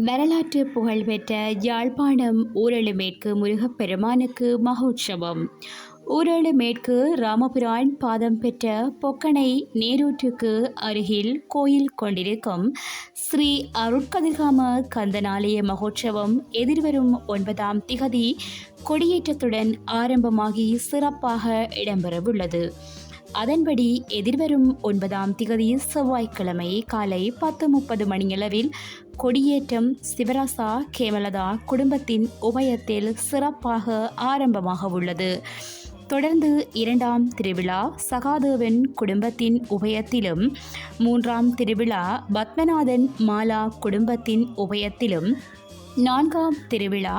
வரலாற்று புகழ்பெற்ற யாழ்ப்பாணம் ஊரளு மேற்கு முருகப்பெருமானுக்கு மகோற்சவம். ஊரளு மேற்கு ராமபுரான் பாதம் பெற்ற பொக்கனை நீரூற்றுக்கு அருகில் கோயில் கொண்டிருக்கும் ஸ்ரீ அருட்கதிர்காம கந்தனாலய மகோற்சவம் எதிர்வரும் 9ஆம் திகதி கொடியேற்றத்துடன் ஆரம்பமாகி சிறப்பாக இடம்பெறவுள்ளது. அதன்படி எதிர்வரும் 9ஆம் திகதி செவ்வாய்க்கிழமை காலை 10:30 மணியளவில் கொடியேற்றம் சிவராசா கேமலதா குடும்பத்தின் உபயத்தில் சிறப்பாக ஆரம்பமாக உள்ளது. தொடர்ந்து 2ஆம் திருவிழா சகாதேவன் குடும்பத்தின் உபயத்திலும், 3ஆம் திருவிழா பத்மநாதன் மாலா குடும்பத்தின் உபயத்திலும், 4ஆம் திருவிழா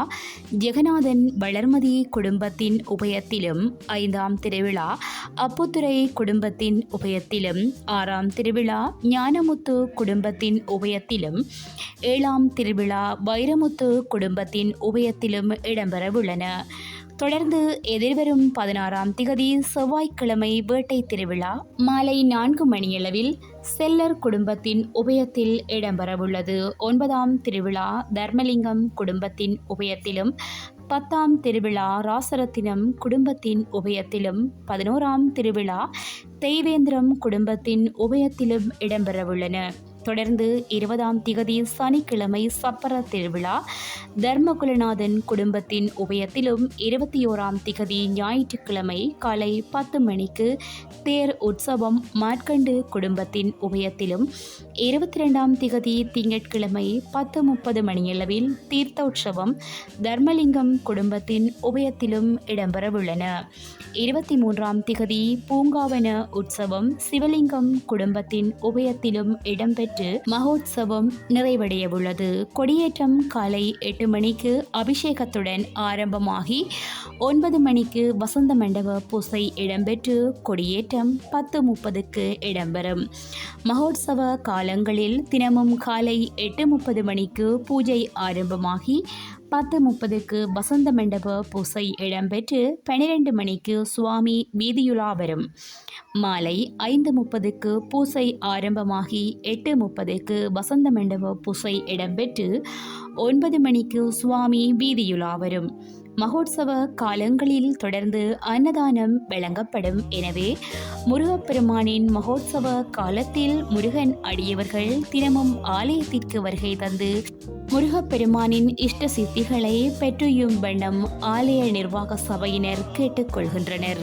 ஜெகநாதன் வளர்மதி குடும்பத்தின் உபயத்திலும், 5ஆம் திருவிழா அப்புத்துறை குடும்பத்தின் உபயத்திலும், 6ஆம் திருவிழா ஞானமுத்து குடும்பத்தின் உபயத்திலும், 7ஆம் திருவிழா வைரமுத்து குடும்பத்தின் உபயத்திலும் இடம்பெறவுள்ளன. தொடர்ந்து எதிர்வரும் 16ஆம் திகதி செவ்வாய்க்கிழமை வேட்டை திருவிழா மாலை 4 மணியளவில் செல்லர் குடும்பத்தின் உபயத்தில் இடம்பெறவுள்ளது. 9ஆம் திருவிழா தர்மலிங்கம் குடும்பத்தின் உபயத்திலும், 10ஆம் திருவிழா ராசரத்தினம் குடும்பத்தின் உபயத்திலும், 11ஆம் திருவிழா தெய்வேந்திரம் குடும்பத்தின் உபயத்திலும் இடம்பெறவுள்ளன. தொடர்ந்து 20ஆம் திகதி சனிக்கிழமை சப்பர திருவிழா தர்மகுலநாதன் குடும்பத்தின் உபயத்திலும், 21ஆம் திகதி ஞாயிற்றுக்கிழமை காலை 10 மணிக்கு தேர் உற்சவம் மார்க்கண்டு குடும்பத்தின் உபயத்திலும், 22ஆம் திகதி திங்கட்கிழமை 10:30 மணியளவில் தீர்த்தோற்சவம் தர்மலிங்கம் குடும்பத்தின் உபயத்திலும் இடம்பெறவுள்ளன. 23ஆம் திகதி பூங்காவன உற்சவம் சிவலிங்கம் குடும்பத்தின் உபயத்திலும் இடம்பெற்று மகோற்சவம் நிறைவடையவுள்ளது. கொடியேற்றம் காலை 8 மணிக்கு அபிஷேகத்துடன் ஆரம்பமாகி 9 மணிக்கு வசந்த மண்டப பூசை இடம்பெற்று கொடியேற்றம் 10:30க்கு இடம்பெறும். மகோற்சவ காலங்களில் தினமும் காலை 8:30 மணிக்கு பூஜை ஆரம்பமாகி 10:30க்கு வசந்த மண்டப பூசை இடம்பெற்று 12 மணிக்கு சுவாமி வீதியுலா வரும். மாலை 5:30க்கு பூசை ஆரம்பமாகி 8:30க்கு வசந்த மண்டப பூசை இடம்பெற்று 9 மணிக்கு சுவாமி வீதியுலா வரும். மகோற்சவ காலங்களில் தொடர்ந்து அன்னதானம் வழங்கப்படும். எனவே முருகப்பெருமானின் மகோற்சவ காலத்தில் முருகன் அடியவர்கள் தினமும் ஆலயத்திற்கு வருகை தந்து முருகப்பெருமானின் இஷ்ட சித்திகளை பெற்றுயும் வண்ணம் ஆலய நிர்வாக சபையினர் கேட்டுக்கொள்கின்றனர்.